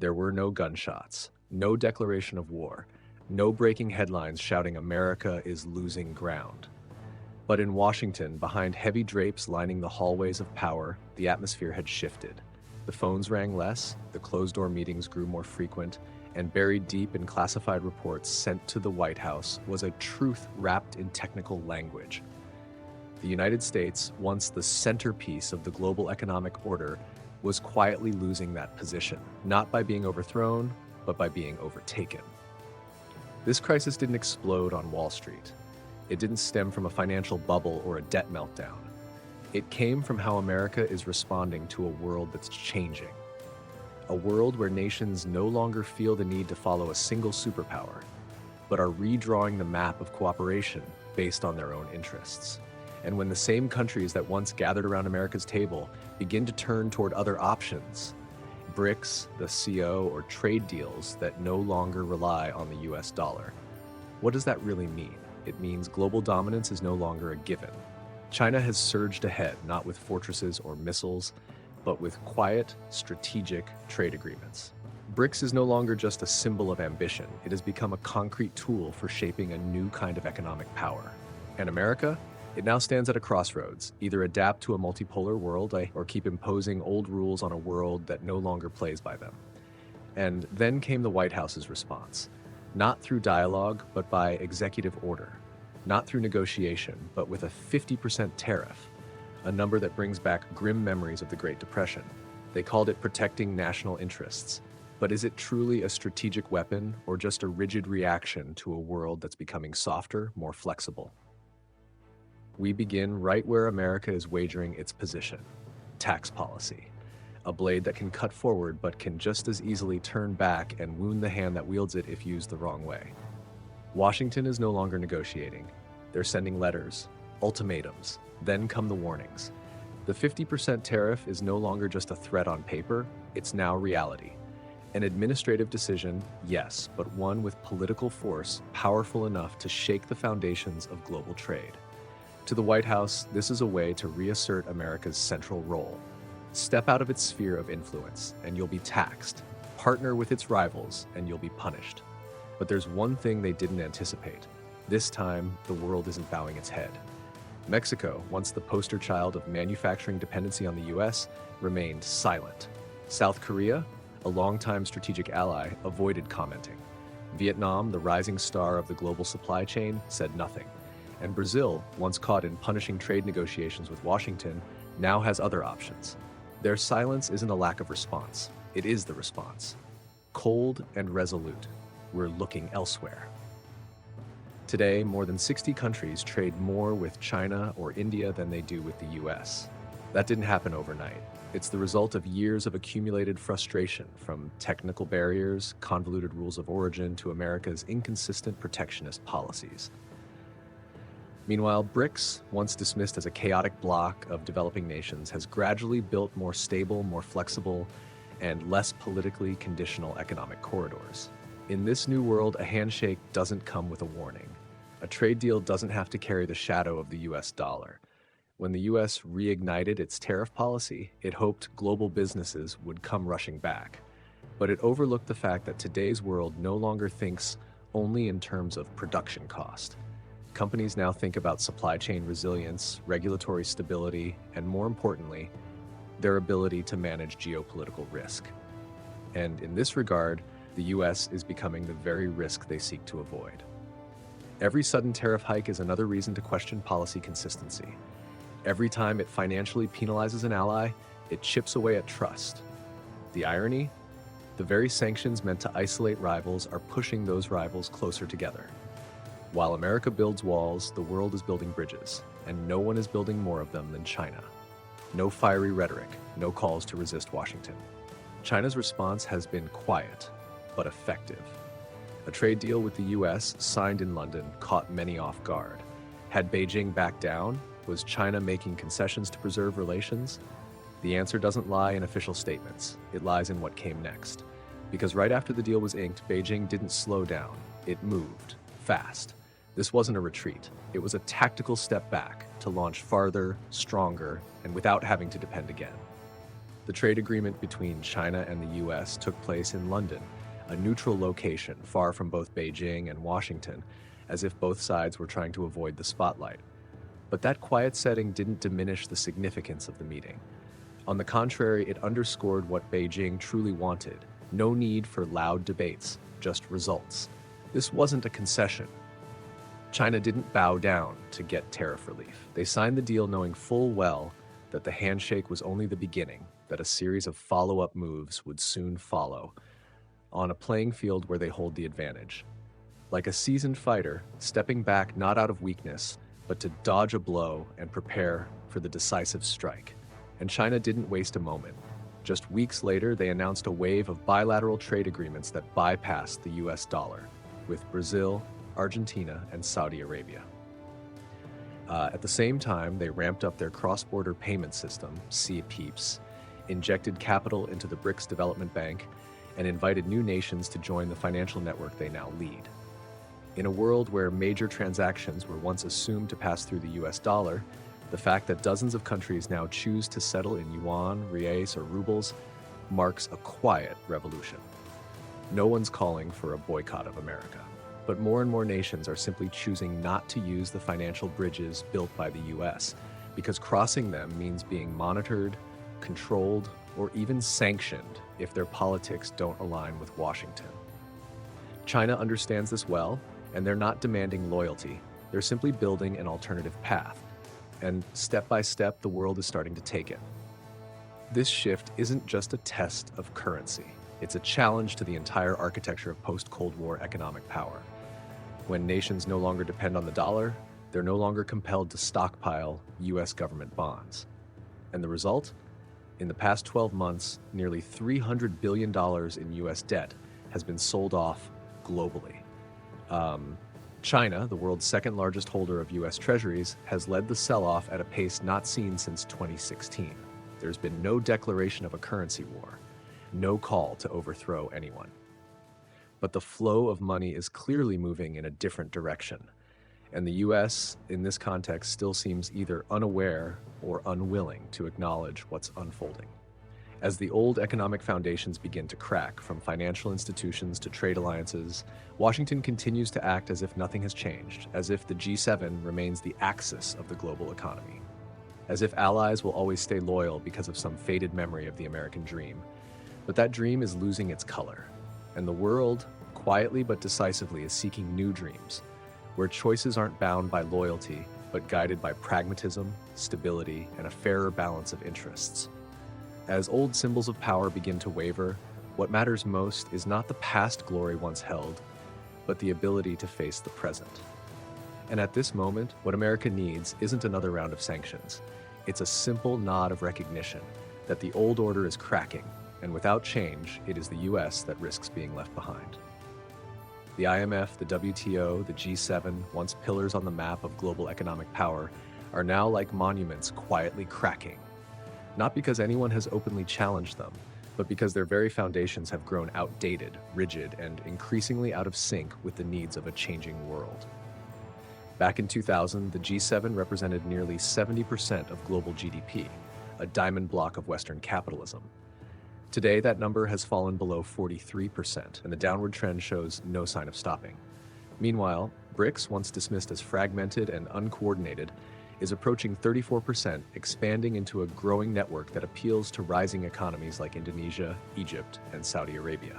There were no gunshots, no declaration of war, no breaking headlines shouting America is losing ground. But in Washington, behind heavy drapes lining the hallways of power, the atmosphere had shifted. The phones rang less, the closed-door meetings grew more frequent, and buried deep in classified reports sent to the White House was a truth wrapped in technical language. The United States, once the centerpiece of the global economic order, was quietly losing that position, not by being overthrown, but by being overtaken. This crisis didn't explode on Wall Street. It didn't stem from a financial bubble or a debt meltdown. It came from how America is responding to a world that's changing. A world where nations no longer feel the need to follow a single superpower, but are redrawing the map of cooperation based on their own interests. And when the same countries that once gathered around America's table begin to turn toward other options, BRICS, the CO, or trade deals that no longer rely on the US dollar, what does that really mean? It means global dominance is no longer a given. China has surged ahead, not with fortresses or missiles, but with quiet, strategic trade agreements. BRICS is no longer just a symbol of ambition. It has become a concrete tool for shaping a new kind of economic power. And America? It now stands at a crossroads. Either adapt to a multipolar world or keep imposing old rules on a world that no longer plays by them. And then came the White House's response. Not through dialogue, but by executive order. Not through negotiation, but with a 50% tariff, a number that brings back grim memories of the Great Depression. They called it protecting national interests. But is it truly a strategic weapon or just a rigid reaction to a world that's becoming softer, more flexible? We begin right where America is wagering its position: tax policy. A blade that can cut forward but can just as easily turn back and wound the hand that wields it if used the wrong way. Washington is no longer negotiating. They're sending letters, ultimatums, then come the warnings. The 50% tariff is no longer just a threat on paper, it's now reality. An administrative decision, yes, but one with political force powerful enough to shake the foundations of global trade. To the White House, this is a way to reassert America's central role. Step out of its sphere of influence, and you'll be taxed. Partner with its rivals, and you'll be punished. But there's one thing they didn't anticipate. This time, the world isn't bowing its head. Mexico, once the poster child of manufacturing dependency on the US, remained silent. South Korea, a longtime strategic ally, avoided commenting. Vietnam, the rising star of the global supply chain, said nothing. And Brazil, once caught in punishing trade negotiations with Washington, now has other options. Their silence isn't a lack of response. It is the response. Cold and resolute. We're looking elsewhere. Today, more than 60 countries trade more with China or India than they do with the US. That didn't happen overnight. It's the result of years of accumulated frustration, from technical barriers, convoluted rules of origin, to America's inconsistent protectionist policies. Meanwhile, BRICS, once dismissed as a chaotic bloc of developing nations, has gradually built more stable, more flexible, and less politically conditional economic corridors. In this new world, a handshake doesn't come with a warning. A trade deal doesn't have to carry the shadow of the US dollar. When the US reignited its tariff policy, it hoped global businesses would come rushing back. But it overlooked the fact that today's world no longer thinks only in terms of production cost. Companies now think about supply chain resilience, regulatory stability, and more importantly, their ability to manage geopolitical risk. And in this regard, the US is becoming the very risk they seek to avoid. Every sudden tariff hike is another reason to question policy consistency. Every time it financially penalizes an ally, it chips away at trust. The irony? The very sanctions meant to isolate rivals are pushing those rivals closer together. While America builds walls, the world is building bridges, and no one is building more of them than China. No fiery rhetoric, no calls to resist Washington. China's response has been quiet, but effective. A trade deal with the US, signed in London, caught many off guard. Had Beijing backed down? Was China making concessions to preserve relations? The answer doesn't lie in official statements. It lies in what came next. Because right after the deal was inked, Beijing didn't slow down. It moved fast. This wasn't a retreat. It was a tactical step back to launch farther, stronger, and without having to depend again. The trade agreement between China and the US took place in London, a neutral location far from both Beijing and Washington, as if both sides were trying to avoid the spotlight. But that quiet setting didn't diminish the significance of the meeting. On the contrary, it underscored what Beijing truly wanted: no need for loud debates, just results. This wasn't a concession. China didn't bow down to get tariff relief. They signed the deal knowing full well that the handshake was only the beginning, that a series of follow-up moves would soon follow, on a playing field where they hold the advantage. Like a seasoned fighter, stepping back not out of weakness, but to dodge a blow and prepare for the decisive strike. And China didn't waste a moment. Just weeks later, they announced a wave of bilateral trade agreements that bypassed the US dollar, with Brazil, Argentina, and Saudi Arabia. At the same time, they ramped up their cross-border payment system, CPEPS, injected capital into the BRICS Development Bank, and invited new nations to join the financial network they now lead. In a world where major transactions were once assumed to pass through the US dollar, the fact that dozens of countries now choose to settle in yuan, reais, or rubles marks a quiet revolution. No one's calling for a boycott of America, but more and more nations are simply choosing not to use the financial bridges built by the US, because crossing them means being monitored, controlled, or even sanctioned if their politics don't align with Washington. China understands this well, and they're not demanding loyalty. They're simply building an alternative path. And step by step, the world is starting to take it. This shift isn't just a test of currency. It's a challenge to the entire architecture of post-Cold War economic power. When nations no longer depend on the dollar, they're no longer compelled to stockpile US government bonds. And the result? In the past 12 months, nearly $300 billion in US debt has been sold off globally. China, the world's second largest holder of US treasuries, has led the sell-off at a pace not seen since 2016. There's been no declaration of a currency war, no call to overthrow anyone. But the flow of money is clearly moving in a different direction, and the US, in this context, still seems either unaware or unwilling to acknowledge what's unfolding. As the old economic foundations begin to crack, from financial institutions to trade alliances, Washington continues to act as if nothing has changed, as if the G7 remains the axis of the global economy, as if allies will always stay loyal because of some faded memory of the American dream. But that dream is losing its color, and the world, quietly but decisively, is seeking new dreams, where choices aren't bound by loyalty, but guided by pragmatism, stability, and a fairer balance of interests. As old symbols of power begin to waver, what matters most is not the past glory once held, but the ability to face the present. And at this moment, what America needs isn't another round of sanctions. It's a simple nod of recognition that the old order is cracking, and without change, it is the US that risks being left behind. The IMF, the WTO, the G7, once pillars on the map of global economic power, are now like monuments quietly cracking. Not because anyone has openly challenged them, but because their very foundations have grown outdated, rigid, and increasingly out of sync with the needs of a changing world. Back in 2000, the G7 represented nearly 70% of global GDP, a diamond block of Western capitalism. Today, that number has fallen below 43%, and the downward trend shows no sign of stopping. Meanwhile, BRICS, once dismissed as fragmented and uncoordinated, is approaching 34%, expanding into a growing network that appeals to rising economies like Indonesia, Egypt, and Saudi Arabia.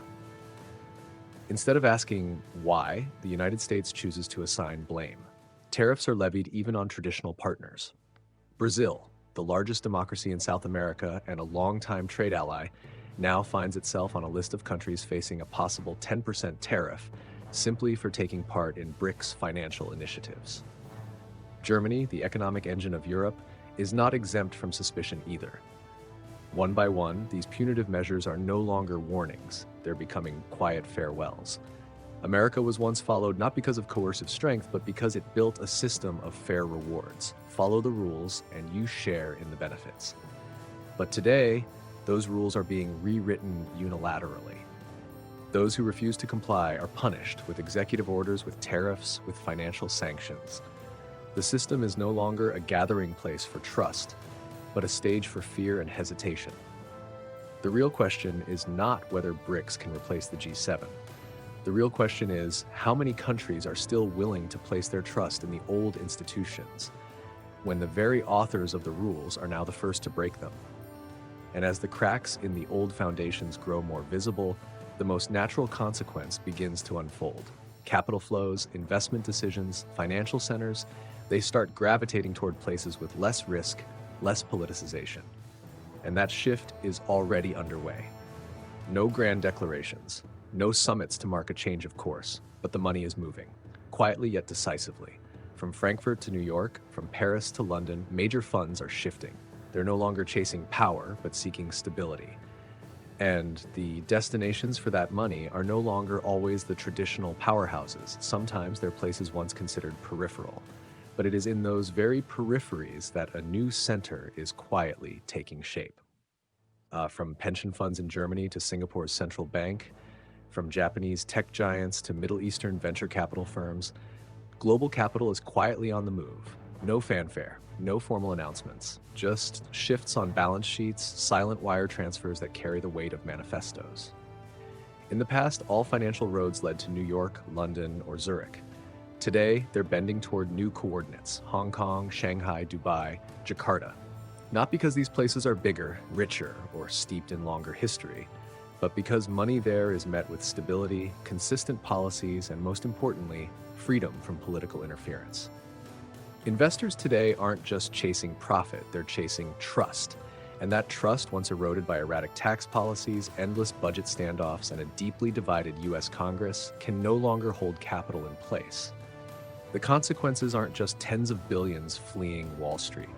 Instead of asking why, the United States chooses to assign blame. Tariffs are levied even on traditional partners. Brazil, the largest democracy in South America and a longtime trade ally, now finds itself on a list of countries facing a possible 10% tariff simply for taking part in BRICS financial initiatives. Germany, the economic engine of Europe, is not exempt from suspicion either. One by one, these punitive measures are no longer warnings. They're becoming quiet farewells. America was once followed not because of coercive strength, but because it built a system of fair rewards. Follow the rules, and you share in the benefits. But today, those rules are being rewritten unilaterally. Those who refuse to comply are punished with executive orders, with tariffs, with financial sanctions. The system is no longer a gathering place for trust, but a stage for fear and hesitation. The real question is not whether BRICS can replace the G7. The real question is how many countries are still willing to place their trust in the old institutions when the very authors of the rules are now the first to break them. And as the cracks in the old foundations grow more visible, the most natural consequence begins to unfold. Capital flows, investment decisions, financial centers, they start gravitating toward places with less risk, less politicization. And that shift is already underway. No grand declarations, no summits to mark a change of course, but the money is moving, quietly yet decisively. From Frankfurt to New York, from Paris to London, major funds are shifting. They're no longer chasing power, but seeking stability. And the destinations for that money are no longer always the traditional powerhouses. Sometimes they're places once considered peripheral. But it is in those very peripheries that a new center is quietly taking shape. From pension funds in Germany to Singapore's central bank, from Japanese tech giants to Middle Eastern venture capital firms, global capital is quietly on the move. No fanfare, no formal announcements, just shifts on balance sheets, silent wire transfers that carry the weight of manifestos. In the past, all financial roads led to New York, London, or Zurich. Today, they're bending toward new coordinates: Hong Kong, Shanghai, Dubai, Jakarta. Not because these places are bigger, richer, or steeped in longer history, but because money there is met with stability, consistent policies, and most importantly, freedom from political interference. Investors today aren't just chasing profit, they're chasing trust. And that trust, once eroded by erratic tax policies, endless budget standoffs, and a deeply divided US Congress, can no longer hold capital in place. The consequences aren't just tens of billions fleeing Wall Street.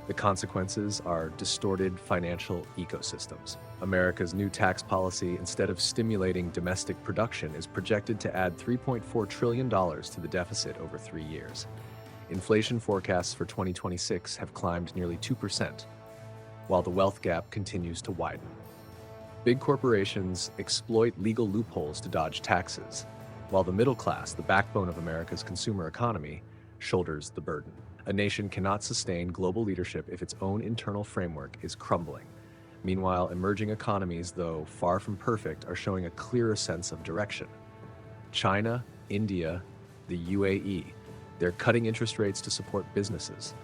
The consequences are distorted financial ecosystems. America's new tax policy, instead of stimulating domestic production, is projected to add $3.4 trillion to the deficit over 3 years. Inflation forecasts for 2026 have climbed nearly 2%, while the wealth gap continues to widen. Big corporations exploit legal loopholes to dodge taxes, while the middle class, the backbone of America's consumer economy, shoulders the burden. A nation cannot sustain global leadership if its own internal framework is crumbling. Meanwhile, emerging economies, though far from perfect, are showing a clearer sense of direction. China, India, the UAE, they're cutting interest rates to support businesses.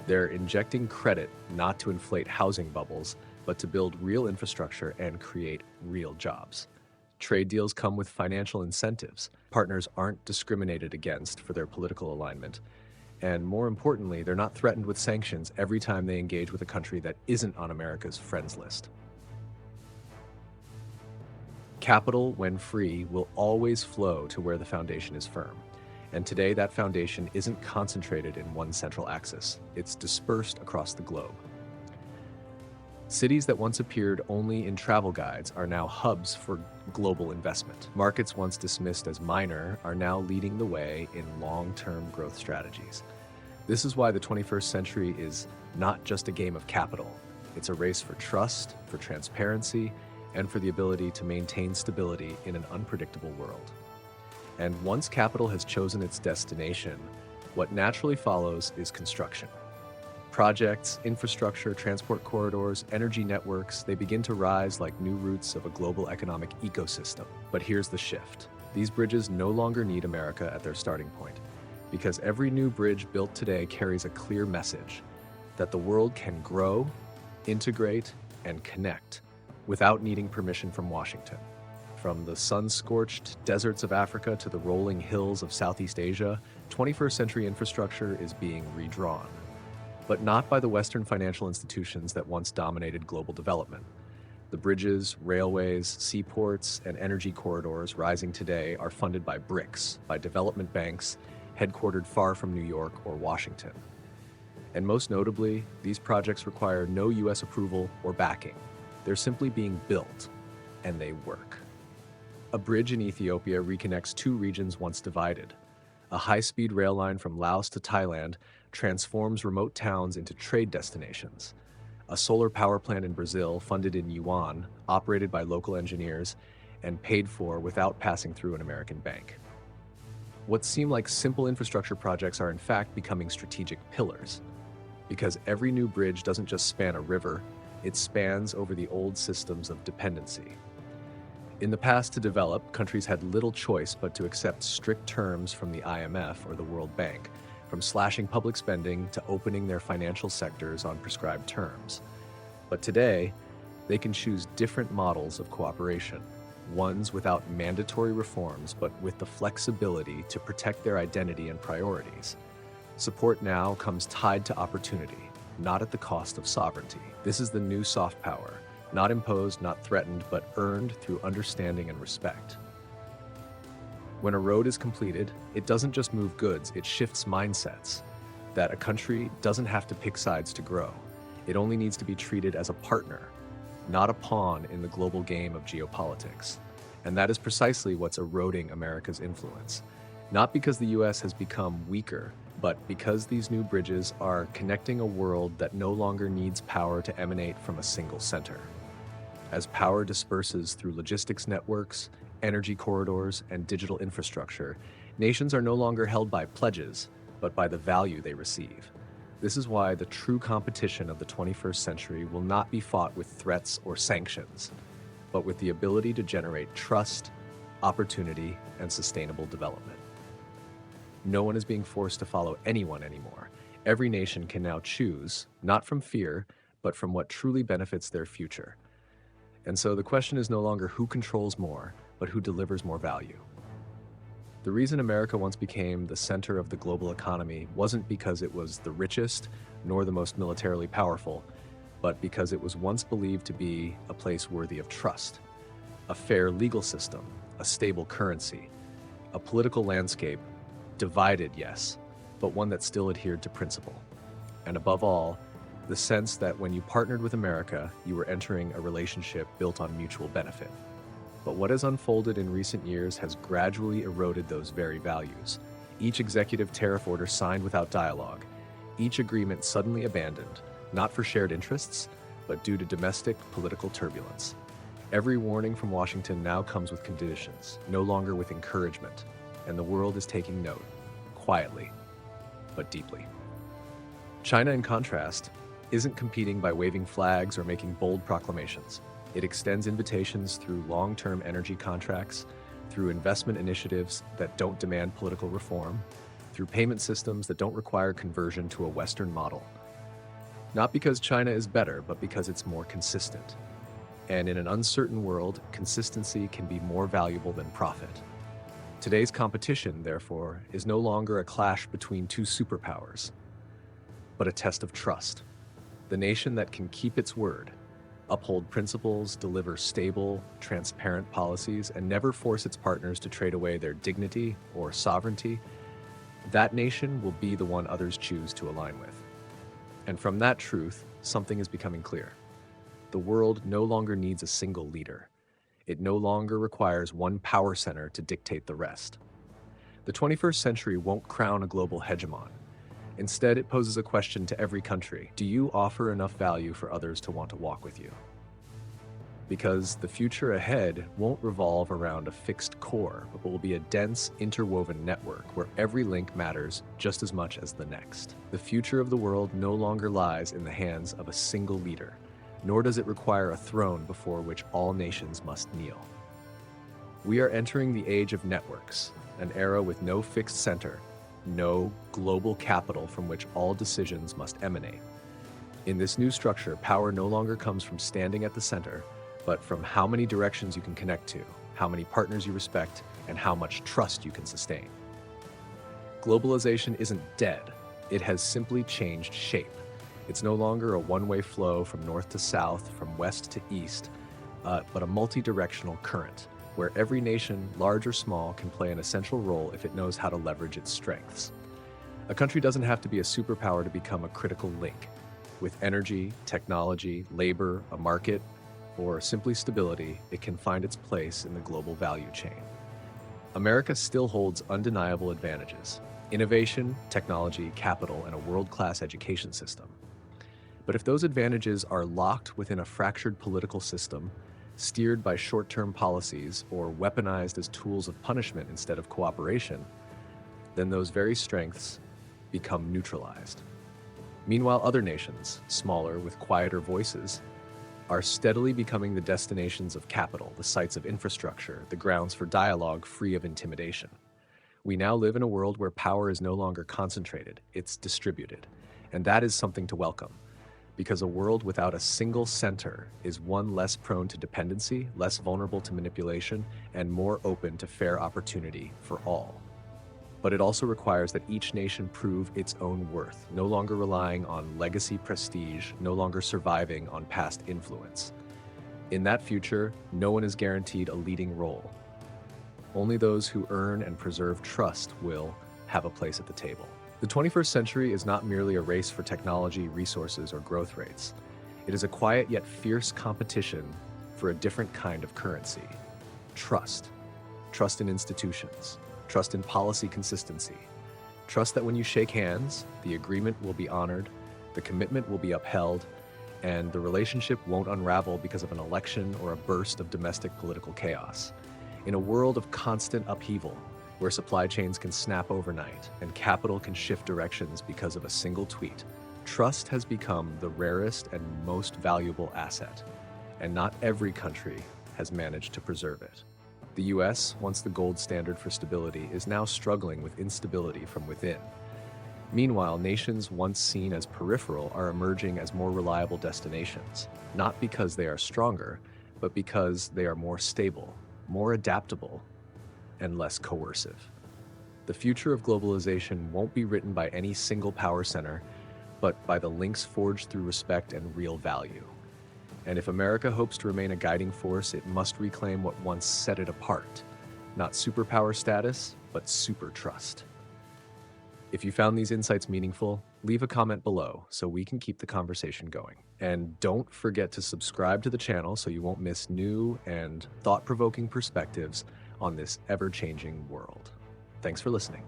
They're injecting credit not to inflate housing bubbles, but to build real infrastructure and create real jobs. Trade deals come with financial incentives. Partners aren't discriminated against for their political alignment. And more importantly, they're not threatened with sanctions every time they engage with a country that isn't on America's friends list. Capital, when free, will always flow to where the foundation is firm. And today, that foundation isn't concentrated in one central axis. It's dispersed across the globe. Cities that once appeared only in travel guides are now hubs for global investment. Markets once dismissed as minor are now leading the way in long-term growth strategies. This is why the 21st century is not just a game of capital. It's a race for trust, for transparency, and for the ability to maintain stability in an unpredictable world. And once capital has chosen its destination, what naturally follows is construction. Projects, infrastructure, transport corridors, energy networks, they begin to rise like new roots of a global economic ecosystem. But here's the shift. These bridges no longer need America at their starting point, because every new bridge built today carries a clear message that the world can grow, integrate, and connect without needing permission from Washington. From the sun-scorched deserts of Africa to the rolling hills of Southeast Asia, 21st century infrastructure is being redrawn. But not by the Western financial institutions that once dominated global development. The bridges, railways, seaports, and energy corridors rising today are funded by BRICS, by development banks headquartered far from New York or Washington. And most notably, these projects require no US approval or backing. They're simply being built, and they work. A bridge in Ethiopia reconnects two regions once divided. A high-speed rail line from Laos to Thailand transforms remote towns into trade destinations. A solar power plant in Brazil, funded in yuan, operated by local engineers, and paid for without passing through an American bank. What seem like simple infrastructure projects are in fact becoming strategic pillars. Because every new bridge doesn't just span a river, It spans over the old systems of dependency. In the past, to develop, countries had little choice but to accept strict terms from the IMF or the World Bank, from slashing public spending to opening their financial sectors on prescribed terms. But today, they can choose different models of cooperation, ones without mandatory reforms but with the flexibility to protect their identity and priorities. Support now comes tied to opportunity, not at the cost of sovereignty. This is the new soft power, not imposed, not threatened, but earned through understanding and respect. When a road is completed, it doesn't just move goods, it shifts mindsets. That a country doesn't have to pick sides to grow. It only needs to be treated as a partner, not a pawn in the global game of geopolitics. And that is precisely what's eroding America's influence. Not because the US has become weaker, but because these new bridges are connecting a world that no longer needs power to emanate from a single center. As power disperses through logistics networks, energy corridors, and digital infrastructure, nations are no longer held by pledges, but by the value they receive. This is why the true competition of the 21st century will not be fought with threats or sanctions, but with the ability to generate trust, opportunity, and sustainable development. No one is being forced to follow anyone anymore. Every nation can now choose, not from fear, but from what truly benefits their future. And so the question is no longer who controls more, but who delivers more value. The reason America once became the center of the global economy wasn't because it was the richest, nor the most militarily powerful, but because it was once believed to be a place worthy of trust. A fair legal system, a stable currency, a political landscape, divided, yes, but one that still adhered to principle. And above all, the sense that when you partnered with America, you were entering a relationship built on mutual benefit. But what has unfolded in recent years has gradually eroded those very values. Each executive tariff order signed without dialogue, each agreement suddenly abandoned, not for shared interests, but due to domestic political turbulence. Every warning from Washington now comes with conditions, no longer with encouragement, and the world is taking note, quietly, but deeply. China, in contrast, isn't competing by waving flags or making bold proclamations. It extends invitations through long-term energy contracts, through investment initiatives that don't demand political reform, through payment systems that don't require conversion to a Western model. Not because China is better, but because it's more consistent. And in an uncertain world, consistency can be more valuable than profit. Today's competition, therefore, is no longer a clash between two superpowers, but a test of trust. The nation that can keep its word, uphold principles, deliver stable, transparent policies, and never force its partners to trade away their dignity or sovereignty, that nation will be the one others choose to align with. And from that truth, something is becoming clear. The world no longer needs a single leader. It no longer requires one power center to dictate the rest. The 21st century won't crown a global hegemon. Instead, it poses a question to every country. Do you offer enough value for others to want to walk with you? Because the future ahead won't revolve around a fixed core, but will be a dense, interwoven network where every link matters just as much as the next. The future of the world no longer lies in the hands of a single leader, nor does it require a throne before which all nations must kneel. We are entering the age of networks, an era with no fixed center, no global capital from which all decisions must emanate. In this new structure, power no longer comes from standing at the center, but from how many directions you can connect to, how many partners you respect, and how much trust you can sustain. Globalization isn't dead. It has simply changed shape. It's no longer a one-way flow from north to south, from west to east, but a multi-directional current, where every nation, large or small, can play an essential role if it knows how to leverage its strengths. A country doesn't have to be a superpower to become a critical link. With energy, technology, labor, a market, or simply stability, it can find its place in the global value chain. America still holds undeniable advantages: innovation, technology, capital, and a world-class education system. But if those advantages are locked within a fractured political system, steered by short-term policies, or weaponized as tools of punishment instead of cooperation, then those very strengths become neutralized. Meanwhile, other nations, smaller with quieter voices, are steadily becoming the destinations of capital, the sites of infrastructure, the grounds for dialogue free of intimidation. We now live in a world where power is no longer concentrated, it's distributed. And that is something to welcome, because a world without a single center is one less prone to dependency, less vulnerable to manipulation, and more open to fair opportunity for all. But it also requires that each nation prove its own worth, no longer relying on legacy prestige, no longer surviving on past influence. In that future, no one is guaranteed a leading role. Only those who earn and preserve trust will have a place at the table. The 21st century is not merely a race for technology, resources, or growth rates. It is a quiet yet fierce competition for a different kind of currency. Trust. Trust in institutions. Trust in policy consistency. Trust that when you shake hands, the agreement will be honored, the commitment will be upheld, and the relationship won't unravel because of an election or a burst of domestic political chaos. In a world of constant upheaval, where supply chains can snap overnight and capital can shift directions because of a single tweet, trust has become the rarest and most valuable asset, and not every country has managed to preserve it. The US, once the gold standard for stability, is now struggling with instability from within. Meanwhile, nations once seen as peripheral are emerging as more reliable destinations, not because they are stronger, but because they are more stable, more adaptable, and less coercive. The future of globalization won't be written by any single power center, but by the links forged through respect and real value. And if America hopes to remain a guiding force, it must reclaim what once set it apart. Not superpower status, but super trust. If you found these insights meaningful, leave a comment below so we can keep the conversation going. And don't forget to subscribe to the channel so you won't miss new and thought-provoking perspectives on this ever-changing world. Thanks for listening.